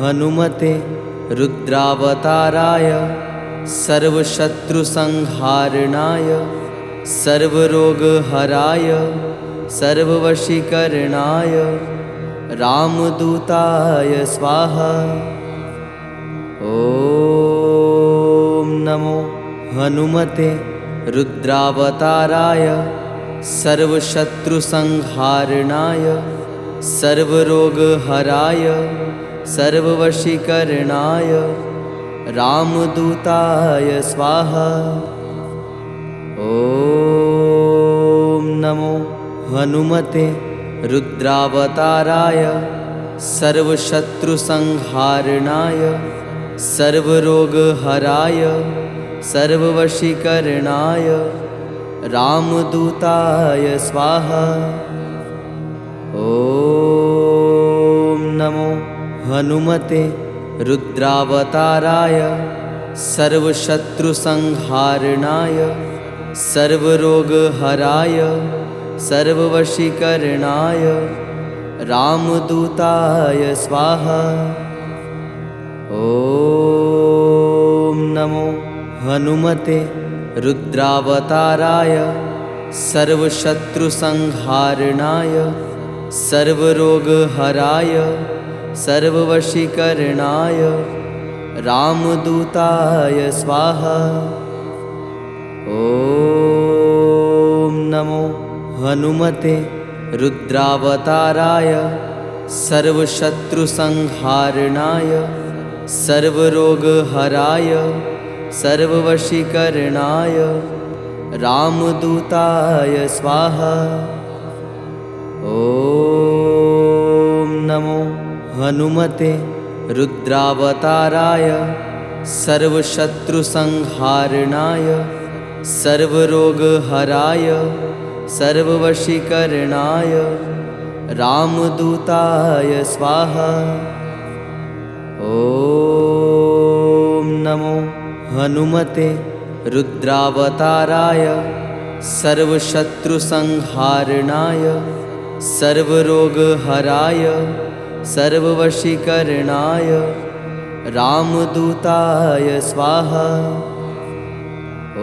हनुमते रुद्रावताराय सर्वशत्रुसंहारणाय सर्वरोगहराय सर्ववशीकरणाय रामदूताय स्वाहा। ॐ नमो हनुमते रुद्रावताराय सर्वशत्रुसंहारणाय सर्वरोगहराय सर्ववशीकरणाय रामदूताय स्वाहा। ॐ नमो हनुमते रुद्रावताराय सर्वशत्रुसंहारणाय सर्वरोगहराय सर्ववशीकरणाय रामदूताय स्वाहा। ॐ नमो हनुमते रुद्रावताराय सर्वशत्रुसंहारणाय सर्वरोगहराय सर्ववशीकरणाय रामदूताय स्वाहा। ॐ नमो हनुमते रुद्रावताराय सर्वशत्रुसंहारणाय सर्वरोगहराय सर्ववशीकरणाय रामदूताय स्वाहा। ॐ नमो हनुमते रुद्रावताराय सर्वशत्रुसंहारणाय सर्वरोगहराय सर्ववशीकरणाय रामदूताय स्वाहा। ॐ नमो हनुमते रुद्रावताराय सर्वशत्रुसंहारणाय सर्वरोगहराय सर्ववशीकरणाय रामदूताय स्वाहा। ॐ नमो हनुमते रुद्रावताराय सर्वशत्रुसंहारणाय सर्वरोगहराय सर्ववशीकरणाय रामदूताय स्वाहा।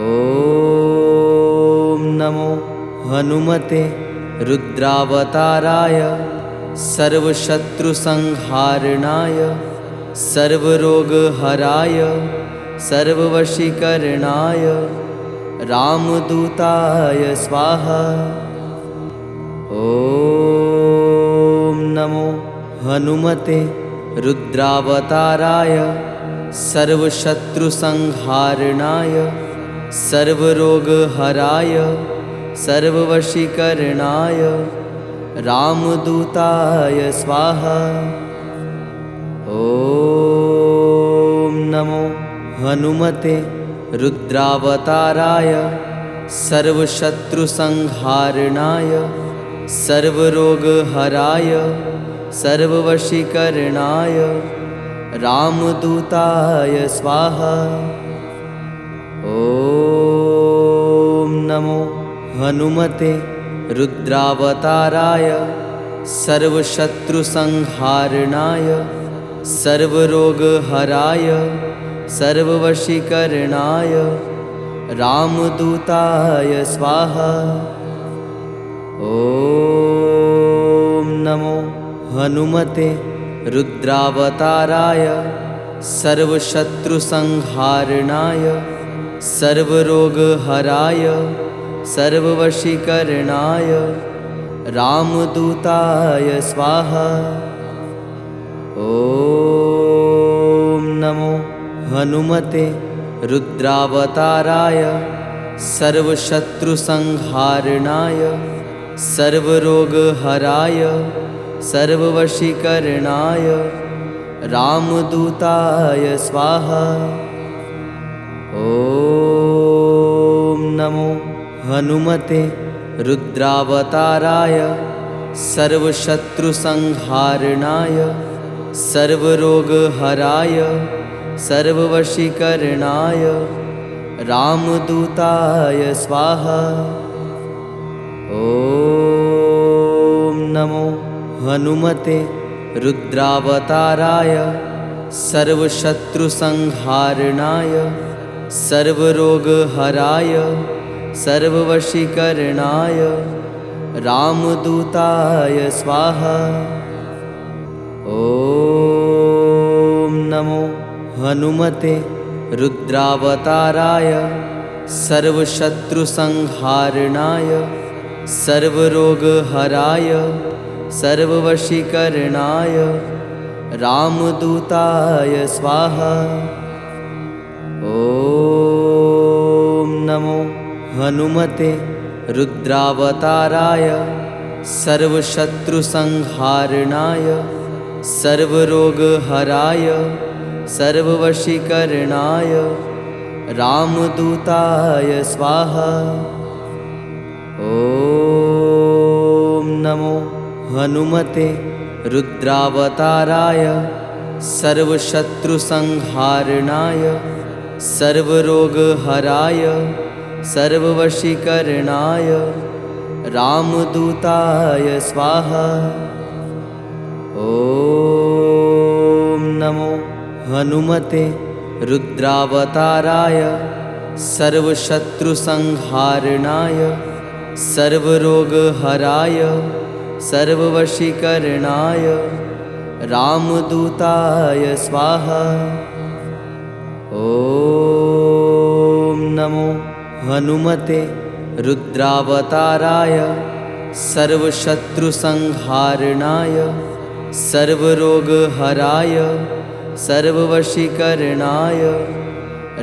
ॐ नमो हनुमते रुद्रावताराय सर्वशत्रुसंहारणाय सर्वरोगहराय सर्ववशीकरणाय रामदूताय स्वाहा। ॐ नमो हनुमते रुद्रावताराय सर्वशत्रुसंहारणाय सर्वरोगहराय सर्ववशीकरणाय रामदूताय स्वाहा। ॐ नमो हनुमते रुद्रावताराय सर्वशत्रुसंहारणाय सर्वरोगहराय सर्ववशीकरणाय रामदूताय स्वाहा। ॐ नमो हनुमते रुद्रावताराय सर्वशत्रुसंहारणाय सर्वरोगहराय सर्ववशीकरणाय रामदूताय स्वाहा। ॐ नमो हनुमते रुद्रावताराय सर्वशत्रुसंहारणाय सर्वरोगहराय सर्ववशीकरणाय रामदूताय स्वाहा। ॐ नमो हनुमते रुद्रावताराय सर्वशत्रुसंहारणाय सर्वरोगहराय सर्ववशीकरणाय रामदूताय स्वाहा। ॐ नमो हनुमते रुद्रावताराय सर्वशत्रुसंहारणाय सर्वरोगहराय सर्ववशीकरणाय रामदूताय स्वाहा। ॐ नमो हनुमते रुद्रावताराय सर्वशत्रुसंहारणाय सर्वरोगहराय सर्ववशीकरणाय रामदूताय स्वाहा। ॐ नमो हनुमते रुद्रावताराय सर्वशत्रुसंहारणाय सर्वरोगहराय सर्ववशीकरणाय रामदूताय स्वाहा। ॐ नमो हनुमते रुद्रावताराय सर्वशत्रुसंहारणाय सर्वरोगहराय सर्ववशीकरणाय रामदूताय स्वाहा। ॐ नमो हनुमते रुद्रावताराय सर्वशत्रुसंहारणाय सर्वरोगहराय सर्ववशीकरणाय रामदूताय स्वाहा। ॐ नमो हनुमते रुद्रावताराय सर्वशत्रुसंहारणाय सर्वरोगहराय सर्ववशीकरणाय रामदूताय स्वाहा। ॐ नमो हनुमते रुद्रावताराय सर्वशत्रुसंहारणाय सर्वरोगहराय सर्ववशीकरणाय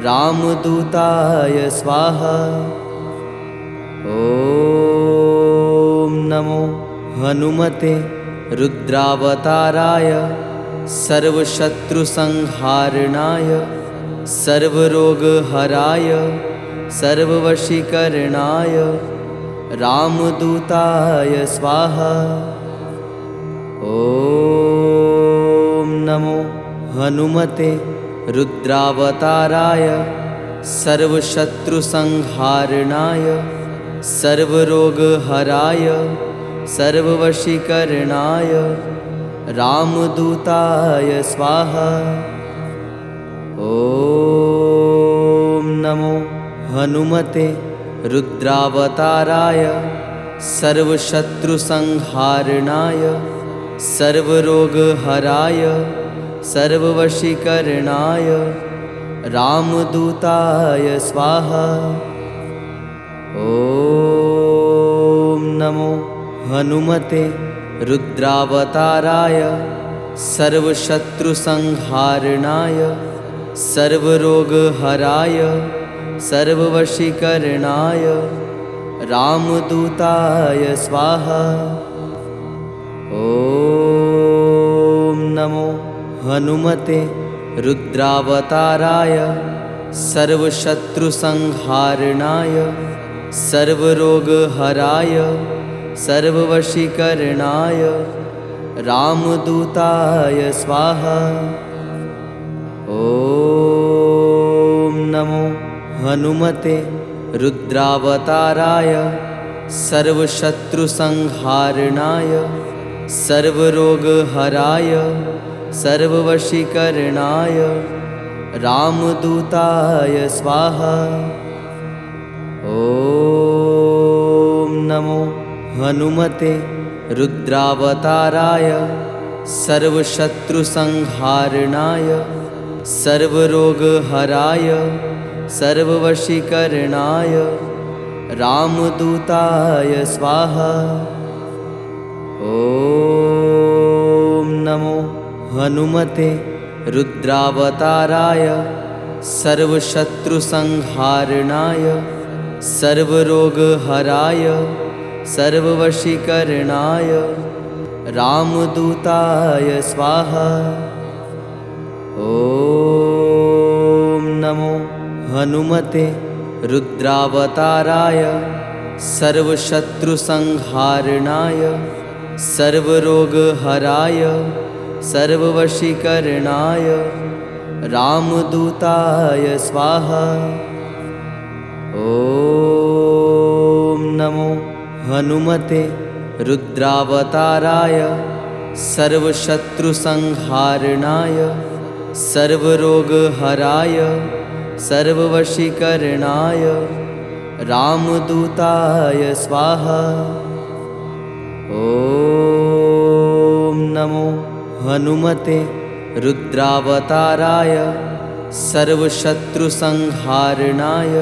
रामदूताय स्वाहा। ॐ नमो हनुमते रुद्रावताराय सर्वशत्रुसंहारणाय सर्वरोगहराय सर्ववशीकरणाय रामदूताय स्वाहा। ॐ नमो हनुमते रुद्रावताराय सर्वशत्रुसंहारणाय सर्वरोगहराय सर्ववशीकरणाय रामदूताय स्वाहा। ॐ नमो हनुमते रुद्रावताराय सर्वशत्रुसंहारणाय सर्वरोगहराय सर्ववशीकरणाय रामदूताय स्वाहा। ॐ नमो हनुमते रुद्रावताराय सर्वशत्रुसंहारणाय सर्वरोगहराय सर्ववशीकरणाय रामदूताय स्वाहा। ॐ नमो हनुमते रुद्रावताराय सर्वशत्रुसंहारणाय सर्वरोगहराय सर्ववशीकरणाय रामदूताय स्वाहा। ॐ नमो हनुमते रुद्रावताराय सर्वशत्रुसंहारणाय सर्वरोगहराय सर्ववशीकरणाय रामदूताय स्वाहा। ॐ नमो हनुमते रुद्रावताराय सर्वशत्रुसंहारणाय सर्वरोगहराय सर्ववशीकरणाय रामदूताय स्वाहा। ॐ नमो हनुमते रुद्रावताराय सर्वशत्रुसंहारणाय सर्वरोगहराय सर्ववशीकरणाय रामदूताय स्वाहा। ॐ नमो हनुमते रुद्रावताराय सर्वशत्रुसंहारणाय सर्वरोगहराय सर्ववशीकरणाय रामदूताय स्वाहा। ॐ नमो हनुमते रुद्रावताराय सर्वशत्रुसंहारणाय सर्वरोगहराय सर्ववशीकरणाय रामदूताय स्वाहा। ॐ नमो हनुमते रुद्रावताराय सर्वशत्रुसंहारणाय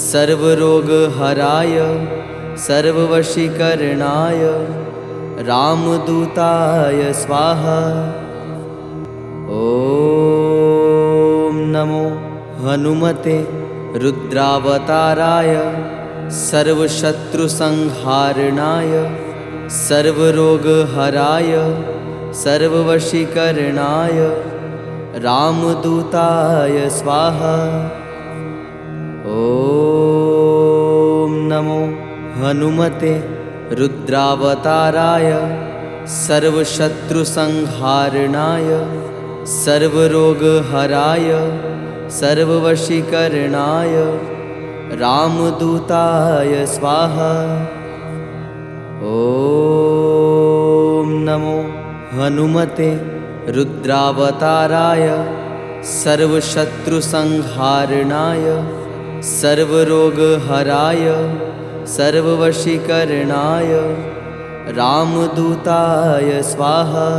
सर्वरोगहराय सर्ववशीकरणाय रामदूताय स्वाहा। ॐ नमो हनुमते रुद्रावताराय सर्वशत्रुसंहारणाय सर्वरोगहराय सर्ववशीकरणाय रामदूताय स्वाहा। ॐ नमो हनुमते रुद्रावताराय सर्वशत्रुसंहारणाय सर्वरोगहराय सर्ववशीकरणाय रामदूताय स्वाहा। ॐ नमो हनुमते रुद्रावताराय सर्वशत्रुसंहारणाय सर्वरोगहराय सर्ववशीकरणाय रामदूताय स्वाहा।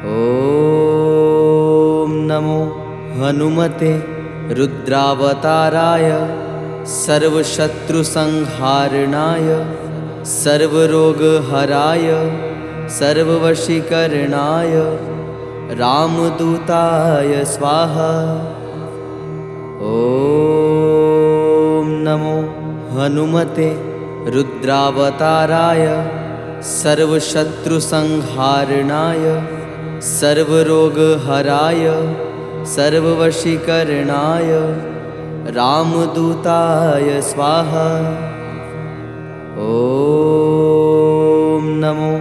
ॐ नमो हनुमते रुद्रावताराय सर्वशत्रुसंहारणाय सर्वरोगहराय सर्ववशीकरणाय रामदूताय स्वाहा। ॐ नमो हनुमते रुद्रावताराय सर्वशत्रुसंहारणाय सर्वरोगहराय सर्ववशीकरणाय रामदूताय स्वाहा। ॐ नमो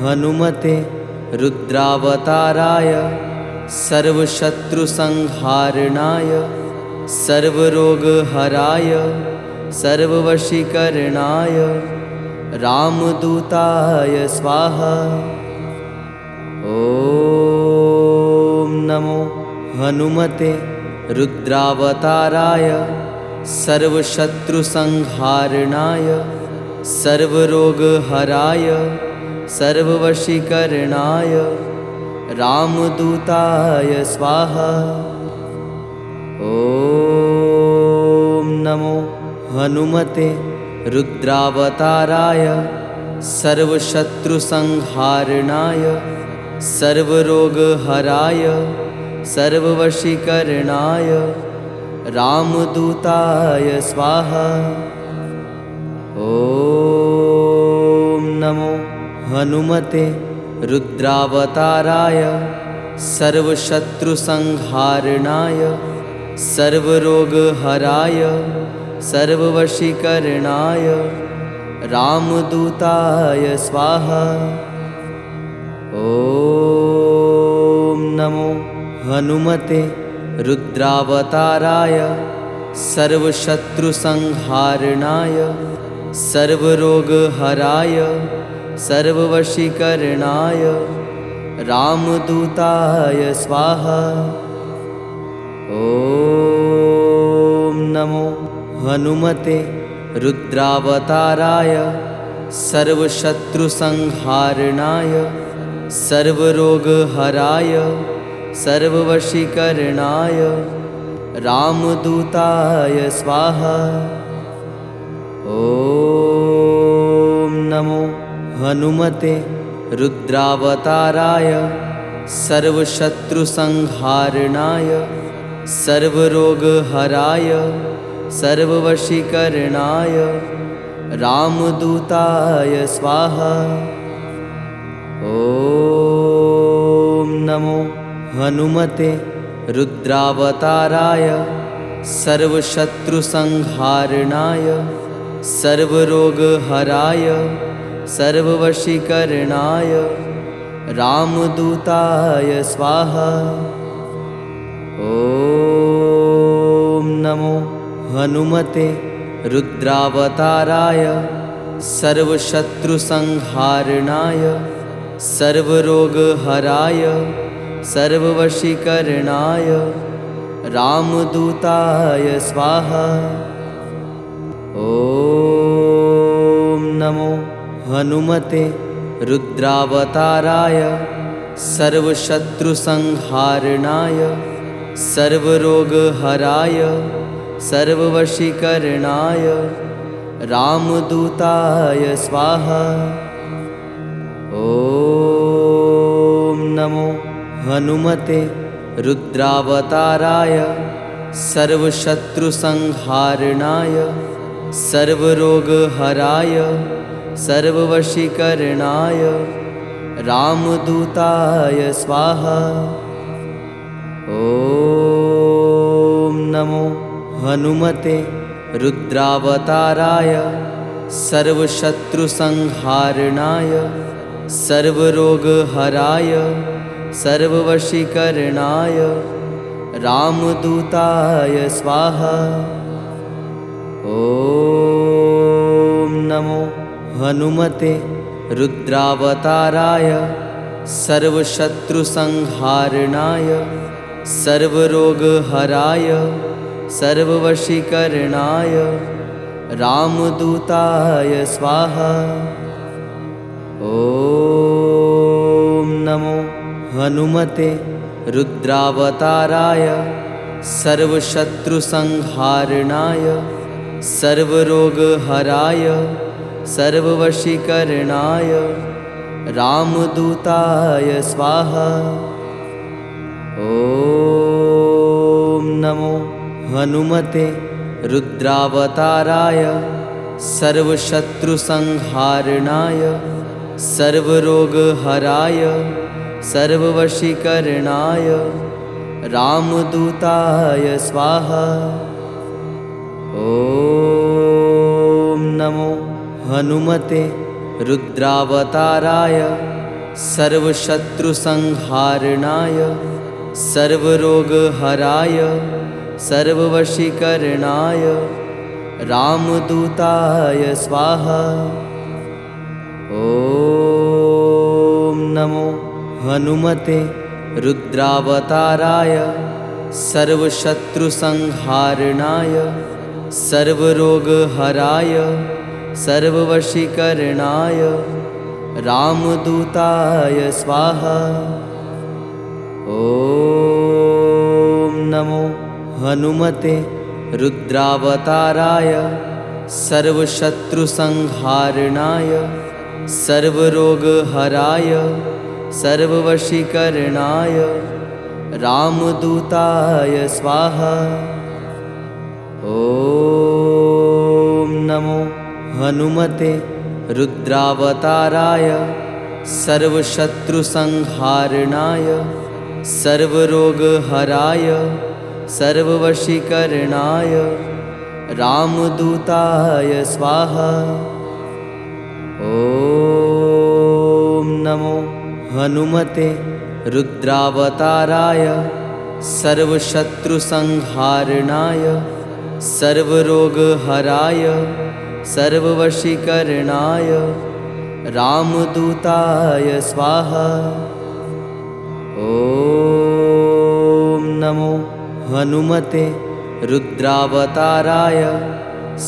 हनुमते रुद्रावताराय सर्वशत्रुसंहारणाय सर्वरोगहराय सर्ववशीकरणाय रामदूताय स्वाहा। ॐ नमो हनुमते रुद्रावताराय सर्वशत्रुसंहारणाय सर्वरोगहराय सर्ववशीकरणाय रामदूताय स्वाहा। ॐ नमो हनुमते रुद्रावताराय सर्वशत्रुसंहारणाय सर्वरोगहराय सर्ववशीकरणाय रामदूताय स्वाहा। ॐ नमो हनुमते रुद्रावताराय सर्वशत्रुसंहारणाय सर्वरोगहराय सर्ववशीकरणाय रामदूताय स्वाहा। ॐ नमो हनुमते रुद्रावताराय सर्वशत्रुसंहारणाय सर्वरोगहराय सर्ववशीकरणाय रामदूताय स्वाहा। ॐ नमो हनुमते रुद्रावताराय सर्वशत्रुसंहारणाय सर्वरोगहराय सर्ववशीकरणाय रामदूताय स्वाहा। ॐ नमो हनुमते रुद्रावताराय सर्वशत्रुसंहारणाय सर्वरोगहराय सर्ववशीकरणाय रामदूताय स्वाहा। ॐ नमो हनुमते रुद्रावताराय सर्वशत्रुसंहारणाय सर्वरोगहराय सर्ववशीकरणाय रामदूताय स्वाहा। ॐ नमो हनुमते रुद्रावताराय सर्वशत्रुसंहारणाय सर्वरोगहराय सर्ववशीकरणाय रामदूताय स्वाहा। ॐ नमो हनुमते रुद्रावताराय सर्वशत्रुसंहारणाय सर्वरोगहराय सर्ववशीकरणाय रामदूताय स्वाहा। ॐ नमो हनुमते रुद्रावताराय सर्वशत्रुसंहारणाय सर्वरोगहराय सर्ववशीकरणाय रामदूताय स्वाहा। ॐ नमो हनुमते रुद्रावताराय सर्वशत्रुसंहारणाय सर्वरोगहराय सर्ववशीकरणाय रामदूताय स्वाहा। ॐ नमो हनुमते रुद्रावताराय सर्वशत्रुसंहारणाय सर्वरोगहराय सर्ववशीकरणाय रामदूताय स्वाहा। ॐ नमो हनुमते रुद्रावताराय सर्वशत्रुसंहारणाय सर्वरोगहराय सर्ववशीकरणाय रामदूताय स्वाहा। ॐ नमो हनुमते रुद्रावताराय सर्वशत्रुसंहारणाय सर्वरोगहराय सर्ववशीकरणाय रामदूताय स्वाहा। ॐ नमो हनुमते रुद्रावताराय सर्वशत्रुसंहारणाय सर्वरोगहराय सर्ववशीकरणाय रामदूताय स्वाहा। ॐ नमो हनुमते रुद्रावताराय सर्वशत्रुसंहारणाय सर्वरोगहराय सर्ववशीकरणाय रामदूताय स्वाहा। ॐ नमो हनुमते रुद्रावताराय सर्वशत्रुसंहारणाय सर्वरोगहराय सर्ववशीकरणाय रामदूताय स्वाहा। ॐ नमो हनुमते रुद्रावताराय सर्वशत्रुसंहारणाय सर्वरोगहराय सर्ववशीकरणाय रामदूताय स्वाहा। ॐ नमो हनुमते रुद्रावताराय सर्वशत्रुसंहारणाय सर्वरोगहराय सर्ववशीकरणाय रामदूताय स्वाहा। ॐ नमो हनुमते रुद्रावताराय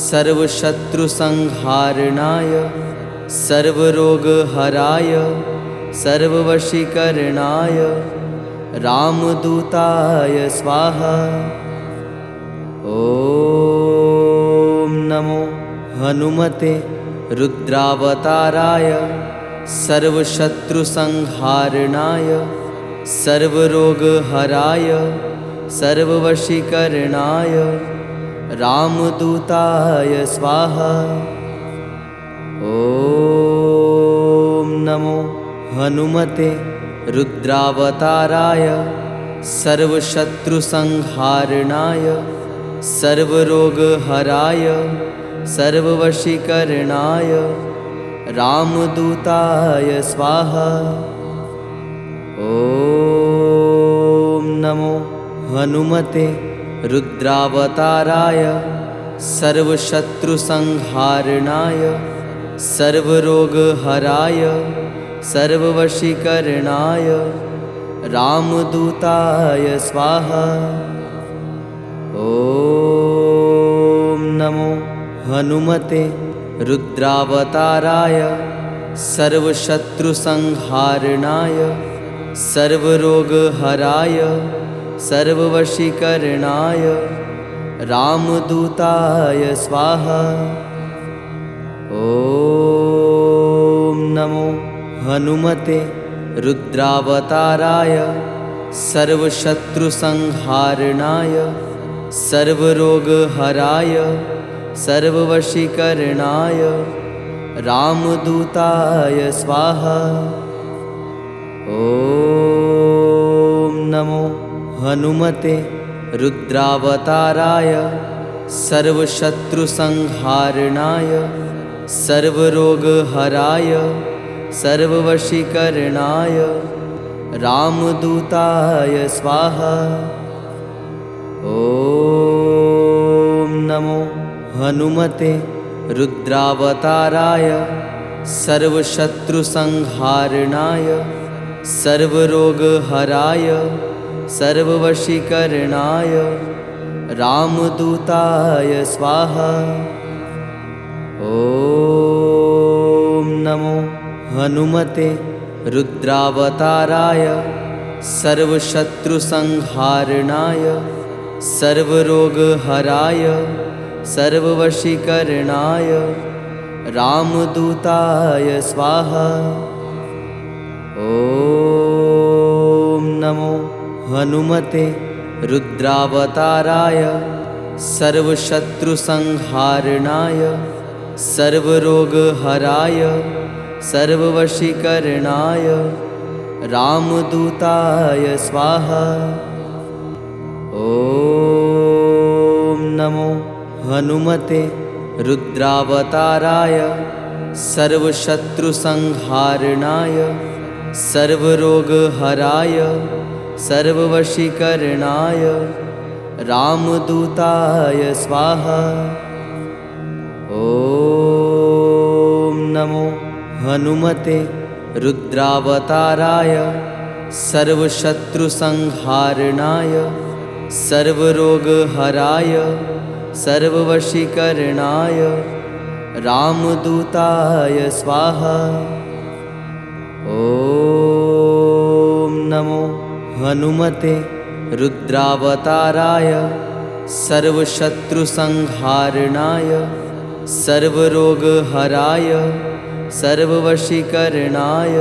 सर्वशत्रुसंहारणाय सर्वरोगहराय सर्ववशीकरणाय रामदूताय स्वाहा। ॐ नमो हनुमते रुद्रावताराय सर्वशत्रुसंहारणाय सर्वरोगहराय सर्ववशीकरणाय रामदूताय स्वाहा। ॐ नमो हनुमते रुद्रावताराय सर्वशत्रुसंहारणाय सर्वरोगहराय सर्ववशीकरणाय रामदूताय स्वाहा। ॐ नमो हनुमते रुद्रावताराय सर्वशत्रुसंहारणाय सर्वरोगहराय सर्ववशीकरणाय रामदूताय स्वाहा। ॐ नमो हनुमते रुद्रावताराय सर्वशत्रुसंहारणाय सर्वरोगहराय सर्ववशीकरणाय रामदूताय स्वाहा। ॐ नमो हनुमते रुद्रावताराय सर्वशत्रुसंहारणाय सर्वरोगहराय सर्ववशीकरणाय रामदूताय स्वाहा। ॐ नमो हनुमते रुद्रावताराय सर्वशत्रुसंहारणाय सर्वरोगहराय सर्ववशीकरणाय रामदूताय स्वाहा। ॐ नमो हनुमते रुद्रावताराय सर्वशत्रुसंहारणाय सर्वरोगहराय सर्ववशीकरणाय रामदूताय स्वाहा। ॐ नमो हनुमते रुद्रावताराय सर्वशत्रुसंहारणाय सर्वरोगहराय सर्ववशीकरणाय रामदूताय स्वाहा। ॐ नमो हनुमते रुद्रावताराय सर्वशत्रुसंहारणाय सर्वरोगहराय सर्ववशीकरणाय रामदूताय स्वाहा। ॐ नमो हनुमते रुद्रावताराय सर्वशत्रुसंहारणाय सर्वरोगहराय सर्ववशीकरणाय रामदूताय स्वाहा। ॐ नमो हनुमते रुद्रावताराय सर्वशत्रुसंहारणाय सर्वरोगहराय सर्ववशीकरणाय रामदूताय स्वाहा। ॐ नमो हनुमते रुद्रावताराय सर्वशत्रुसंहारणाय सर्वरोगहराय सर्ववशीकरणाय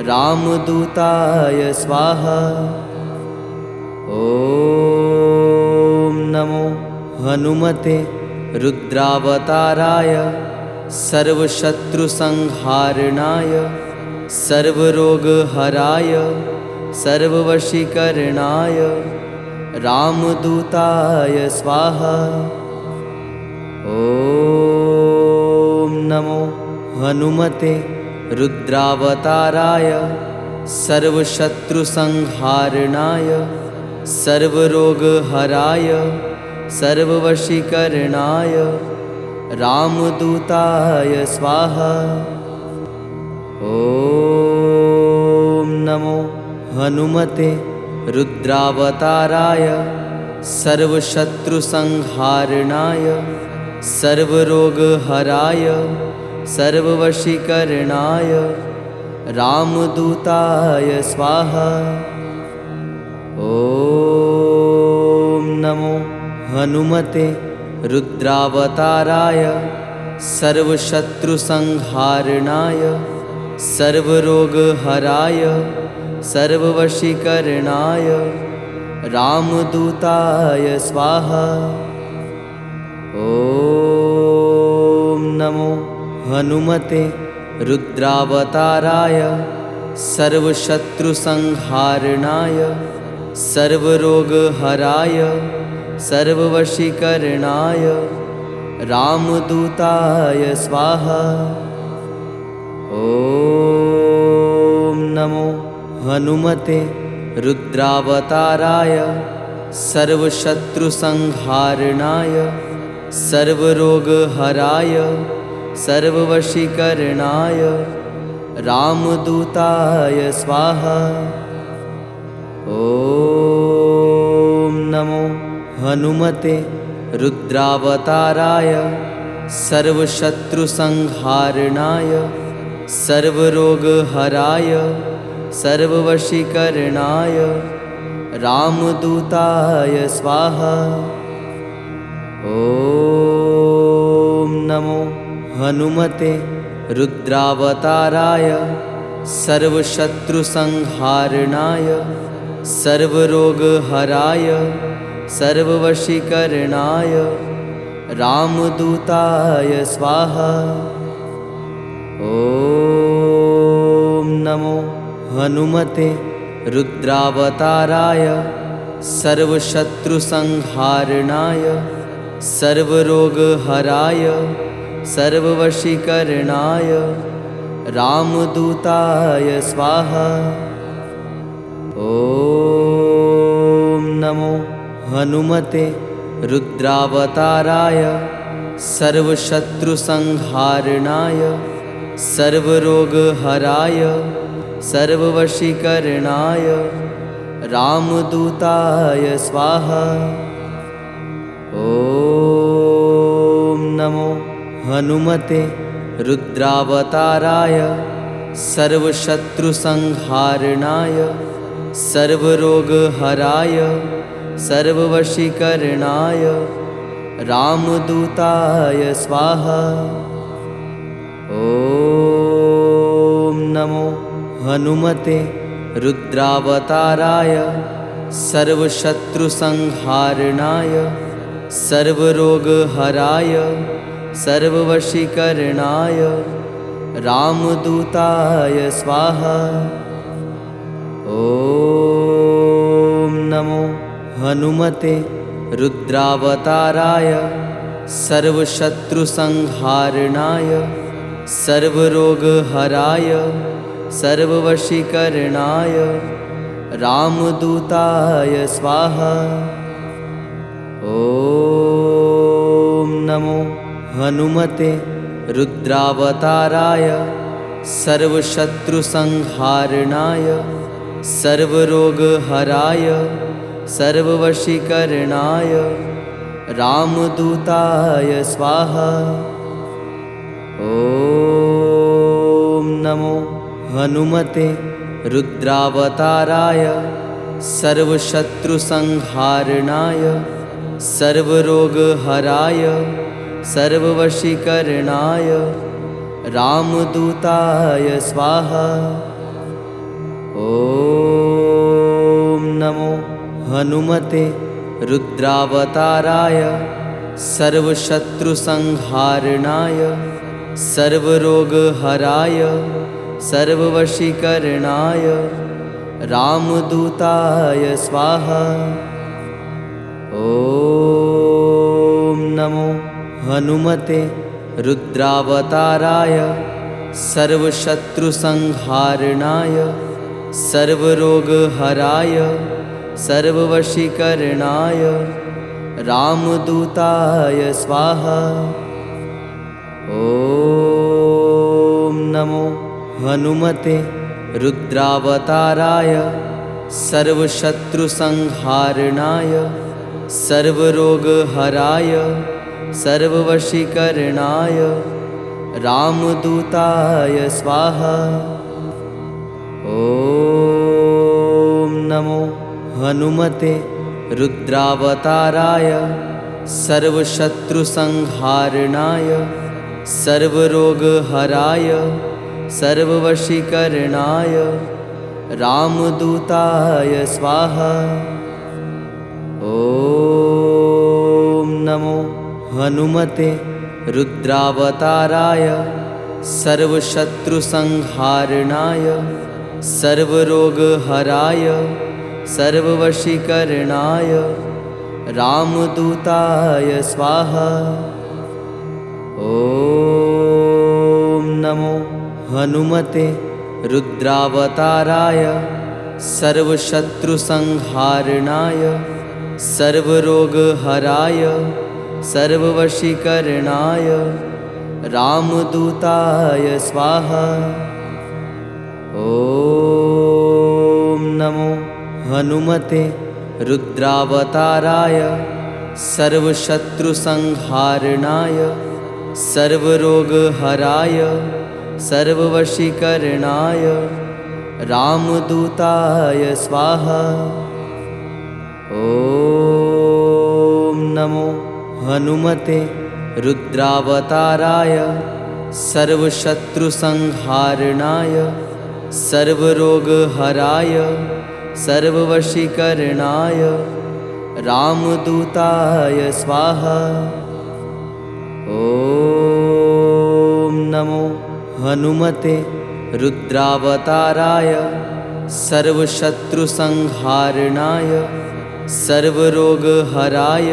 रामदूताय स्वाहा। ॐ नमो हनुमते रुद्रावताराय सर्वशत्रुसंहारणाय सर्वरोगहराय सर्ववशीकरणाय रामदूताय स्वाहा। ॐ नमो हनुमते रुद्रावताराय सर्वशत्रुसंहारणाय सर्वरोगहराय सर्ववशीकरणाय रामदूताय स्वाहा। ॐ नमो हनुमते रुद्रावताराय सर्वशत्रुसंहारणाय सर्वरोगहराय सर्ववशीकरणाय रामदूताय स्वाहा। ॐ नमो हनुमते रुद्रावताराय सर्वशत्रुसंहारणाय सर्वरोगहराय सर्ववशीकरणाय रामदूताय स्वाहा। ॐ नमो हनुमते रुद्रावताराय सर्वशत्रुसंहारणाय सर्वरोगहराय सर्ववशीकरणाय रामदूताय स्वाहा। ॐ नमो हनुमते रुद्रावताराय सर्वशत्रुसंहारणाय सर्वरोगहराय सर्ववशीकरणाय रामदूताय स्वाहा। ॐ ॐ नमो हनुमते रुद्रावताराय सर्वशत्रुसंहारणाय सर्वरोगहराय सर्ववशीकरणाय रामदूताय स्वाहा। ॐ नमो हनुमते रुद्रावताराय सर्वशत्रुसंहारणाय सर्वरोगहराय सर्ववशीकरणाय रामदूताय स्वाहा। ॐ नमो हनुमते रुद्रावताराय सर्वशत्रुसंहारणाय सर्वरोगहराय सर्ववशीकरणाय रामदूताय स्वाहा। ॐ नमो हनुमते रुद्रावताराय सर्वशत्रुसंहारणाय सर्वरोगहराय सर्ववशीकरणाय रामदूताय स्वाहा। ॐ नमो हनुमते रुद्रावताराय सर्वशत्रुसंहारणाय सर्वरोगहराय सर्ववशीकरणाय रामदूताय स्वाहा। ॐ नमो हनुमते रुद्रावताराय सर्वशत्रुसंहारणाय सर्वरोगहराय सर्ववशीकरणाय रामदूताय स्वाहा। ॐ नमो हनुमते रुद्रावताराय सर्वशत्रुसंहारणाय सर्वरोगहराय सर्ववशीकरणाय रामदूताय स्वाहा। ॐ नमो हनुमते रुद्रावताराय सर्वशत्रुसंहारणाय सर्वरोगहराय सर्ववशीकरणाय रामदूताय स्वाहा। ॐ नमो हनुमते रुद्रावताराय सर्वशत्रुसंहारणाय सर्वरोगहराय सर्ववशीकरणाय रामदूताय स्वाहा। ॐ नमो हनुमते रुद्रावताराय सर्वशत्रुसंहारणाय सर्वरोगहराय सर्ववशीकरणाय रामदूताय स्वाहा। ॐ नमो हनुमते रुद्रावताराय सर्वशत्रुसंहारणाय सर्वरोगहराय सर्ववशीकरणाय रामदूताय स्वाहा। ॐ नमो हनुमते रुद्रावताराय सर्वशत्रुसंहारणाय सर्वरोगहराय सर्ववशीकरणाय रामदूताय स्वाहा। ॐ नमो हनुमते रुद्रावताराय सर्वशत्रुसंहारणाय सर्वरोगहराय सर्ववशीकरणाय रामदूताय स्वाहा। ॐ नमो हनुमते रुद्रावताराय सर्वशत्रुसंहारणाय सर्वरोगहराय सर्ववशीकरणाय रामदूताय स्वाहा। ॐ नमो हनुमते रुद्रावताराय सर्वशत्रुसंहारणाय सर्वरोगहराय सर्ववशीकरणाय रामदूताय स्वाहा। ॐ नमो हनुमते रुद्रावताराय सर्वशत्रुसंहारणाय सर्वरोगहराय सर्ववशीकरणाय रामदूताय स्वाहा। ॐ नमो हनुमते रुद्रावताराय सर्वशत्रुसंहारणाय सर्वरोगहराय सर्ववशीकरणाय रामदूताय स्वाहा। ॐ नमो हनुमते रुद्रावताराय सर्वशत्रुसंहारणाय सर्वरोगहराय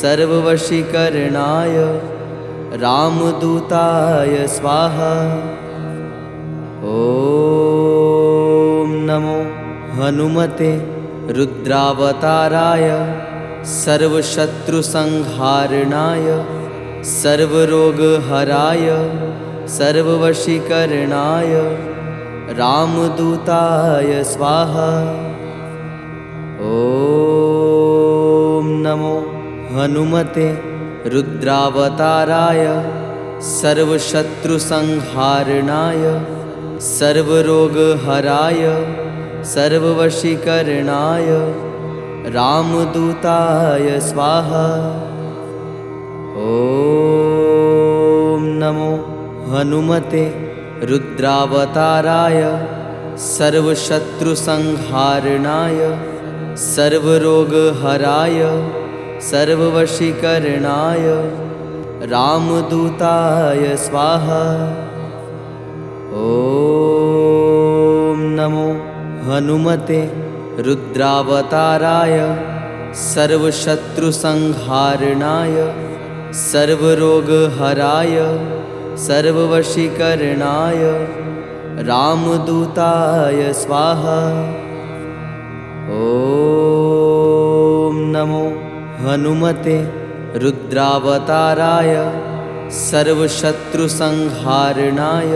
सर्ववशीकरणाय रामदूताय स्वाहा। ॐ नमो हनुमते रुद्रावताराय सर्वशत्रुसंहारणाय सर्वरोगहराय सर्ववशीकरणाय रामदूताय स्वाहा। ॐ नमो हनुमते रुद्रावताराय सर्वशत्रुसंहारणाय सर्वरोगहराय सर्ववशीकरणाय रामदूताय स्वाहा। ॐ नमो हनुमते रुद्रावताराय सर्वशत्रुसंहारणाय सर्वरोगहराय सर्ववशीकरणाय रामदूताय स्वाहा। ॐ नमो हनुमते रुद्रावताराय सर्वशत्रुसंहारणाय सर्वरोगहराय सर्ववशीकरणाय रामदूताय स्वाहा। ॐ नमो हनुमते रुद्रावताराय सर्वशत्रुसंहारणाय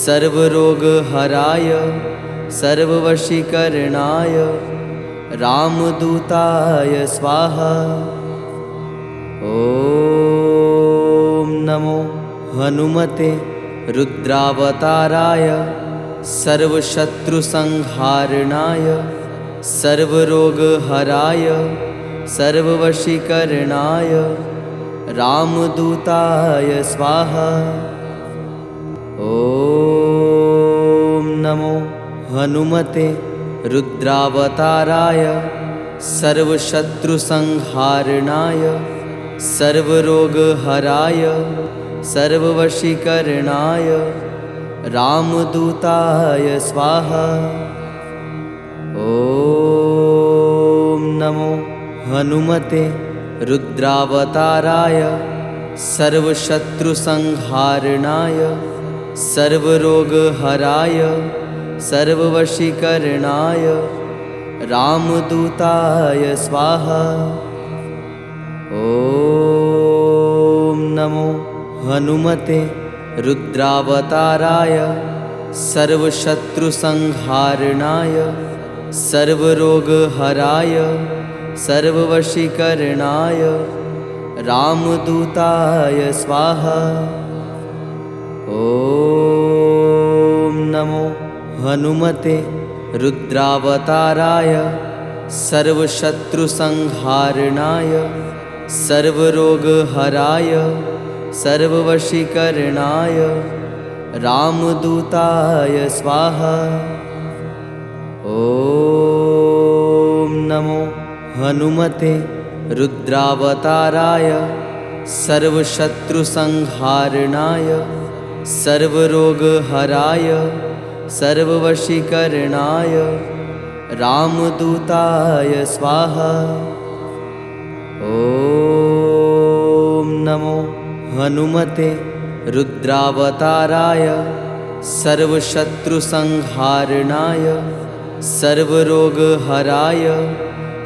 सर्वरोगहराय सर्ववशीकरणाय रामदूताय स्वाहा। ॐ नमो हनुमते रुद्रावताराय सर्वशत्रुसंहारणाय सर्वरोगहराय सर्ववशीकरणाय रामदूताय स्वाहा। ॐ नमो हनुमते रुद्रावताराय सर्वशत्रुसंहारणाय सर्वरोगहराय सर्ववशीकरणाय रामदूताय स्वाहा। ॐ नमो हनुमते रुद्रावताराय सर्वशत्रुसंहारणाय सर्वरोगहराय सर्ववशीकरणाय रामदूताय स्वाहा। ॐ नमो हनुमते रुद्रावताराय सर्वशत्रुसंहारणाय सर्वरोगहराय सर्ववशीकरणाय रामदूताय स्वाहा। ॐ नमो हनुमते रुद्रावताराय सर्वशत्रुसंहारणाय सर्वरोगहराय सर्ववशीकरणाय रामदूताय स्वाहा। ॐ नमो हनुमते रुद्रावताराय सर्वशत्रुसंहारणाय सर्वरोगहराय सर्ववशीकरणाय रामदूताय स्वाहा। ॐ नमो हनुमते रुद्रावताराय सर्वशत्रुसंहारणाय सर्वरोगहराय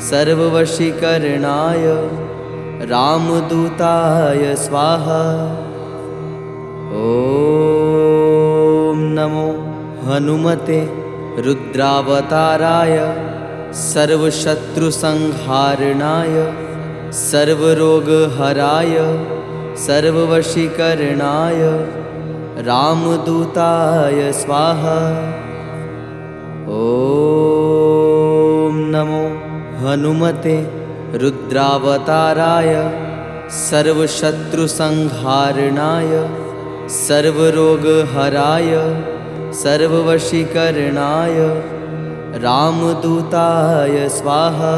सर्ववशीकरणाय रामदूताय स्वाहा। ॐ नमो हनुमते रुद्रावताराय सर्वशत्रुसंहारणाय सर्वरोगहराय सर्ववशीकरणाय रामदूताय स्वाहा। ॐ नमो हनुमते रुद्रावताराय सर्वशत्रुसंहारणाय सर्वरोगहराय सर्ववशीकरणाय रामदूताय स्वाहा।